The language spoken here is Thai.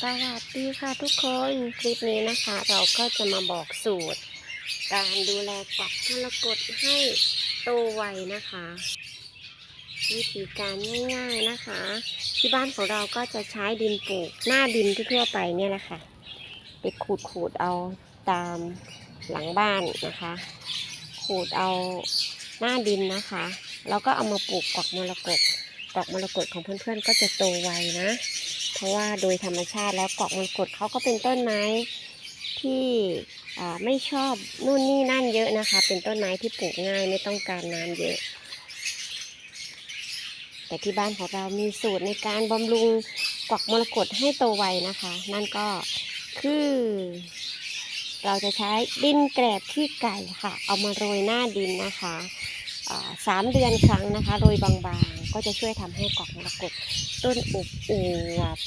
สวัสดีค่ะทุกคนคลิปนี้นะคะเราก็จะมาบอกสูตรการดูแลกวักมรกตให้โตไวนะคะวิธีการง่ายๆนะคะที่บ้านของเราก็จะใช้ดินปลูกหน้าดินทั่วไปเนี่ยแหละค่ะไปขูดเอาตามหลังบ้านนะคะขูดเอาหน้าดินนะคะแล้วก็เอามาปลูกกวักมรกตของเพื่อนๆก็จะโตไวนะเพราะว่าโดยธรรมชาติแล้วกวักมรกตเขาก็เป็นต้นไม้ที่ไม่ชอบนู่นนี่นั่นเยอะนะคะเป็นต้นไม้ที่ปลูกง่ายไม่ต้องการน้ำเยอะแต่ที่บ้านของเรามีสูตรในการบำรุงกวักมรกตให้โตไวนะคะนั่นก็คือเราจะใช้ดินแกลบขี้ไก่ค่ะเอามาโรยหน้าดินนะคะ3 เดือนครั้งนะคะโรยบางๆก็จะช่วยทำให้กวักมรกตต้นอวบ